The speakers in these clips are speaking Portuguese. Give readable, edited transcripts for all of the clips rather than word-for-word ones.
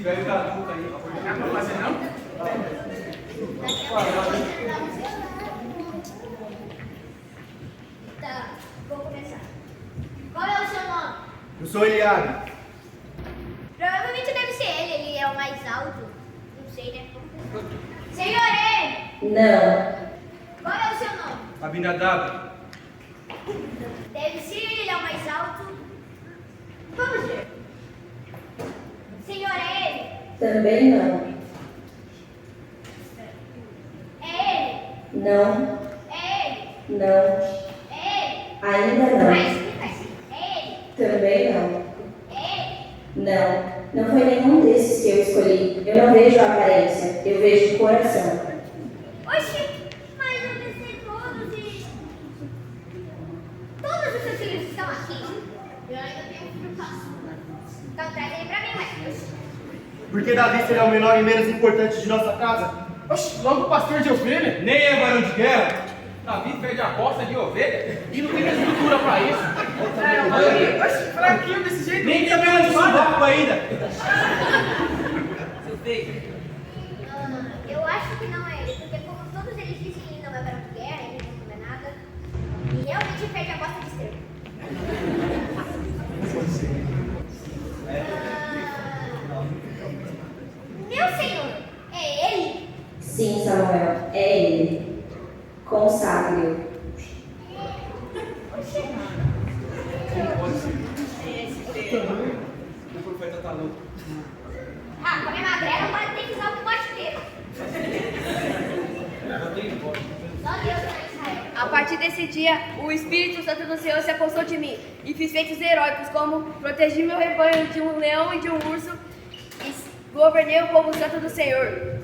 velho caduco aí. Não é pra fazer, não? Tá, vou começar. Qual é o seu nome? Eu sou Eliabe. Provavelmente deve ser ele é o mais alto. Não sei, né? Senhor, ele! Não. Qual é o seu nome? Abinadab. Deve ser ele é o mais alto. Vamos ver. Senhor, é ele? Também não. É ele? Não. É ele? Não. É ele? Ainda Mas não. explica assim. É ele? Também não. É ele? Não. Não foi nenhum desses que eu escolhi. Eu não vejo a aparência, eu vejo o coração. Oxi, mas eu pensei todos e... Todos os seus filhos estão aqui. Eu ainda tenho um filho caçula. Então traz ele pra mim, mas... Porque Davi será o menor e menos importante de nossa casa? Oxe, logo o pastor de ovelha? Nem é varão de guerra. Davi perde a bosta de ovelha e não tem estrutura pra isso. Oxe, fraquinho desse jeito. Nem cabelo de sovaco ainda. Eu acho que não é ele, porque como todos eles dizem que ele não é varão de guerra, ele não é nada, e realmente perde a bosta de estrela. Meu senhor, é ele? Sim, Samuel, é ele. Consagre-o. O profeta tá louco. Ah, com a minha magrela pode ter que usar o bigode inteiro. Só Deus pra Israel. A partir desse dia, o Espírito Santo do Senhor se apossou de mim e fiz feitos heróicos, como protegi meu rebanho de um leão e de um urso e governei o povo santo do Senhor.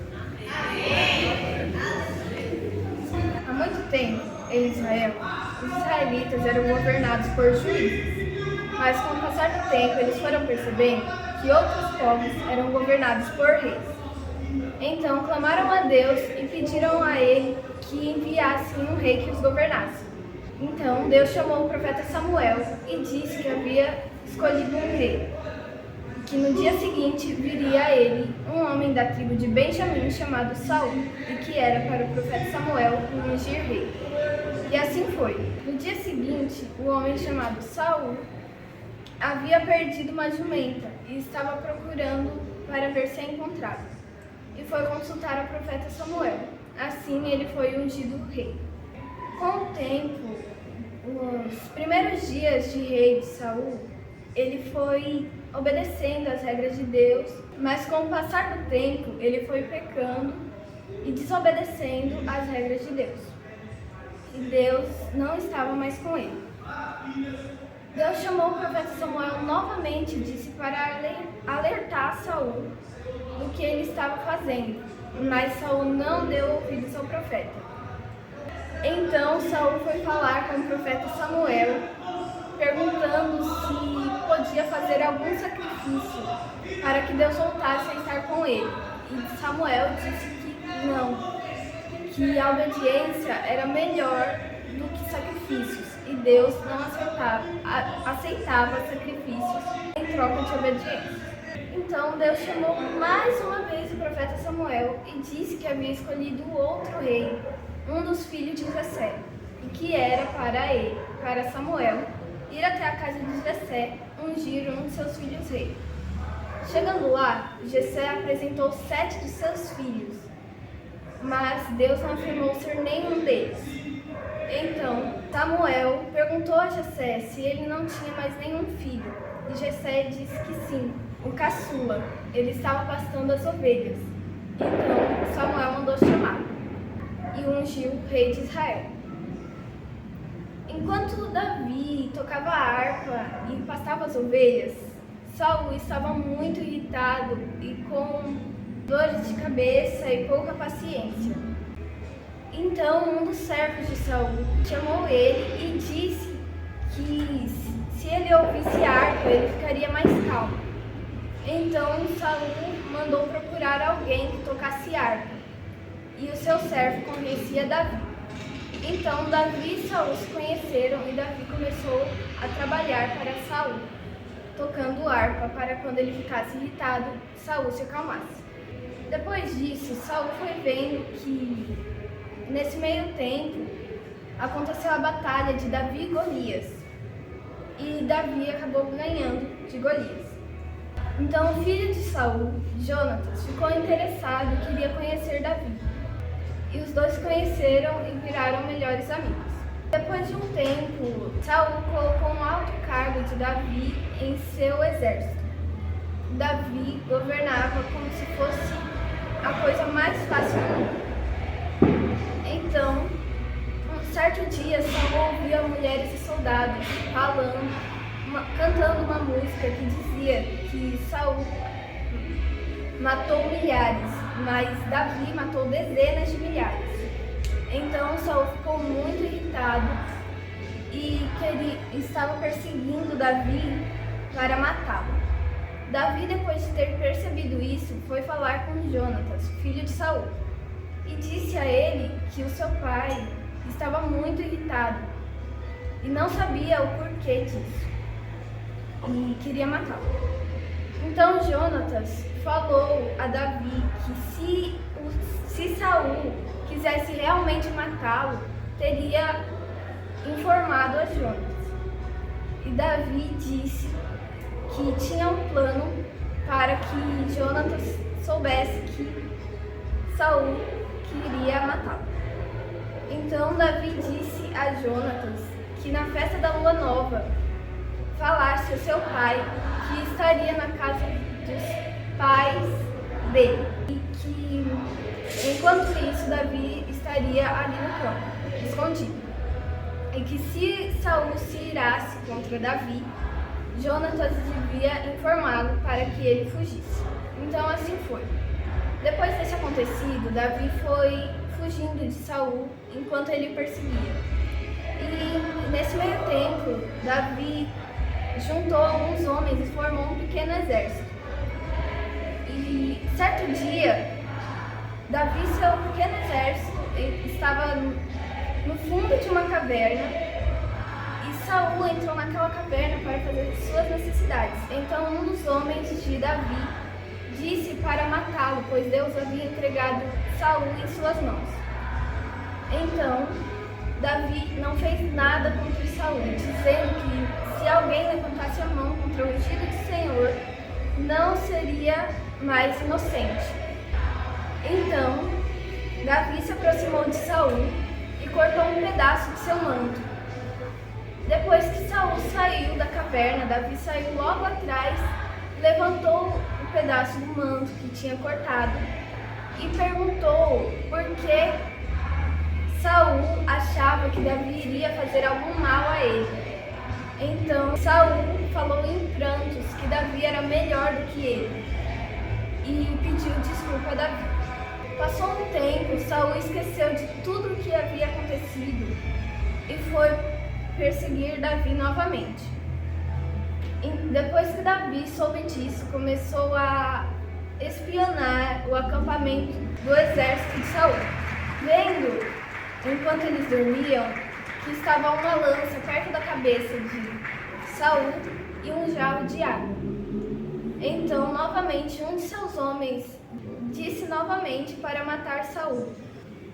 Há muito tempo, em Israel, os israelitas eram governados por juízes. Mas com o passar do tempo, eles foram percebendo que outros povos eram governados por reis. Então clamaram a Deus e pediram a ele que enviasse um rei que os governasse. Então Deus chamou o profeta Samuel e disse que havia escolhido um rei, que no dia seguinte viria a ele um homem da tribo de Benjamim chamado Saul, e que era para o profeta Samuel ungir rei. E assim foi. No dia seguinte, o homem chamado Saul havia perdido uma jumenta e estava procurando para ver se a encontrava. E foi consultar o profeta Samuel. Assim ele foi ungido rei. Com o tempo, os primeiros dias de rei de Saul, ele foi obedecendo às regras de Deus, mas com o passar do tempo, ele foi pecando e desobedecendo às regras de Deus. E Deus não estava mais com ele. Deus chamou o profeta Samuel novamente e disse para alertar Saul do que ele estava fazendo, mas Saul não deu ouvidos ao profeta. Então Saul foi falar com o profeta Samuel, perguntando se podia fazer algum sacrifício para que Deus voltasse a estar com ele. E Samuel disse que não, que a obediência era melhor do que sacrifícios, e Deus não aceitava sacrifícios em troca de obediência. Então Deus chamou mais uma vez o profeta Samuel e disse que havia escolhido outro rei, um dos filhos de Jessé, e que era para Samuel, ir até a casa de Jessé, ungir um de seus filhos rei. Chegando lá, Jessé apresentou 7 de seus filhos, mas Deus não afirmou ser nenhum deles. Então Samuel perguntou a Jessé se ele não tinha mais nenhum filho, e Jessé disse que sim, o caçula. Ele estava pastando as ovelhas. Então Samuel mandou chamar e ungiu o rei de Israel. Enquanto Davi tocava a harpa e pastava as ovelhas, Saul estava muito irritado e com dores de cabeça e pouca paciência. Então um dos servos de Saul chamou ele e disse que se ele ouvisse a harpa, ele ficaria mais calmo. Então Saul mandou procurar alguém que tocasse harpa, e o seu servo conhecia Davi. Então Davi e Saul se conheceram e Davi começou a trabalhar para Saul. tocando harpa para quando ele ficasse irritado, Saul se acalmasse. Depois disso, Saul foi vendo que nesse meio tempo aconteceu a batalha de Davi e Golias. E Davi acabou ganhando de Golias. Então o filho de Saul, Jonatas, ficou interessado e queria conhecer Davi. E os dois se conheceram e viraram melhores amigos. Depois de um tempo, Saul colocou um alto cargo de Davi em seu exército. Davi governava como se fosse a coisa mais fácil do mundo. Então, um certo dia, Saul ouvia mulheres e soldados cantando uma música que dizia que Saul matou milhares, mas Davi matou dezenas de milhares. Então Saul ficou muito irritado e estava perseguindo Davi para matá-lo. Davi, depois de ter percebido isso, foi falar com Jonatas, filho de Saul, e disse a ele que o seu pai estava muito irritado e não sabia o porquê disso e queria matá-lo. Então Jonatas falou a Davi que se Saul quisesse realmente matá-lo, teria informado a Jonatas. E Davi disse que tinha um plano para que Jonatas soubesse que Saul queria matá-lo. Então Davi disse a Jonatas que na festa da lua nova falasse ao seu pai que estaria na casa dos pais dele e que enquanto isso Davi estaria ali no campo, escondido, e que se Saul se irasse contra Davi, Jonatas devia informá-lo para que ele fugisse. Então assim foi. Depois desse acontecido, Davi foi fugindo de Saul enquanto ele perseguia. E nesse meio tempo, Davi juntou alguns homens e formou um pequeno exército. E certo dia, Davi e seu pequeno exército estava no fundo de uma caverna e Saul entrou naquela caverna para fazer suas necessidades. Então um dos homens de Davi disse para matá-lo, pois Deus havia entregado Saul em suas mãos. Então Davi não fez nada contra Saul, dizendo que se alguém levantasse a mão contra o ungido do Senhor, não seria mais inocente. Então Davi se aproximou de Saul e cortou um pedaço de seu manto. Depois que Saul saiu da caverna, Davi saiu logo atrás, levantou o pedaço do manto que tinha cortado e perguntou por que Saul achava que Davi iria fazer algum mal a ele. Então Saul falou em prantos que Davi era melhor do que ele e pediu desculpa a Davi. Passou um tempo, Saul esqueceu de tudo o que havia acontecido e foi perseguir Davi novamente. E depois que Davi soube disso, começou a espionar o acampamento do exército de Saul, vendo, enquanto eles dormiam, que estava uma lança perto da cabeça de Saul e um jarro de água. Então, novamente, um de seus homens disse novamente para matar Saul,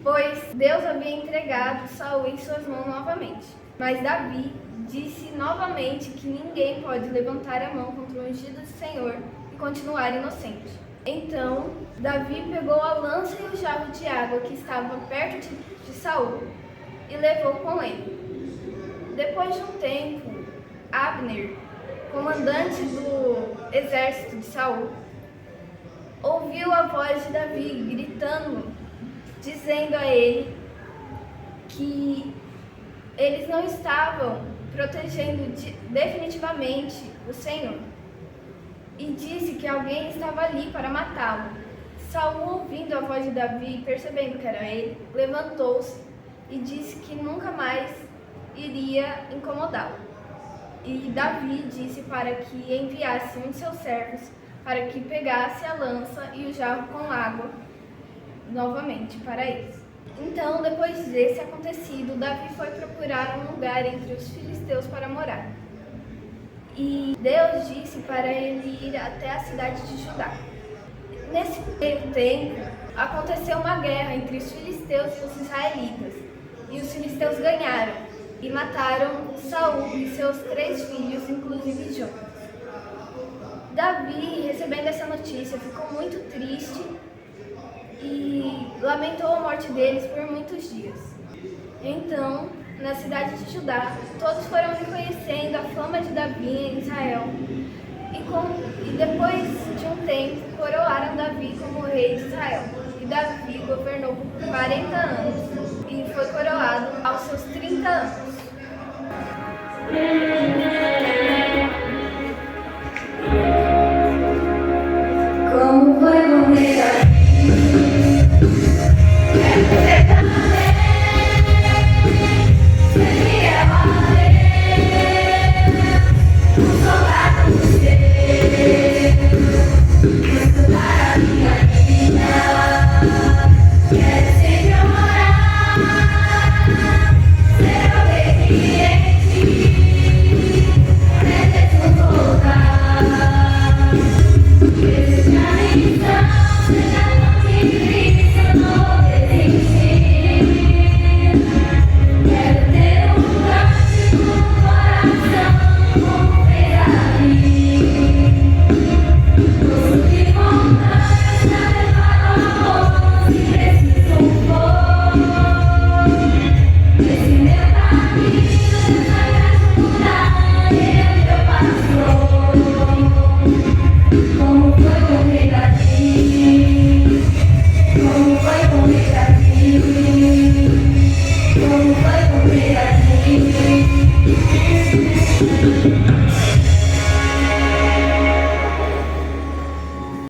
pois Deus havia entregado Saul em suas mãos novamente. Mas Davi disse novamente que ninguém pode levantar a mão contra o ungido do Senhor e continuar inocente. Então, Davi pegou a lança e o jarro de água que estava perto de Saul e levou com ele. Depois de um tempo, Abner, comandante do exército de Saul, ouviu a voz de Davi gritando, dizendo a ele que eles não estavam protegendo definitivamente o Senhor, e disse que alguém estava ali para matá-lo. Saul, ouvindo a voz de Davi e percebendo que era ele, levantou-se e disse que nunca mais iria incomodá-lo. E Davi disse para que enviasse um de seus servos para que pegasse a lança e o jarro com água novamente para eles. Então, depois desse acontecido, Davi foi procurar um lugar entre os filisteus para morar. e Deus disse para ele ir até a cidade de Judá. Nesse meio tempo, aconteceu uma guerra entre os filisteus e os israelitas, e os filisteus ganharam e mataram Saul e seus 3 filhos, inclusive Jonas. Davi, recebendo essa notícia, ficou muito triste e lamentou a morte deles por muitos dias. Então, na cidade de Judá, todos foram reconhecendo a fama de Davi em Israel. E depois de um tempo, coroaram Davi como rei de Israel. E Davi governou por 40 anos e foi coroado aos seus 30 anos.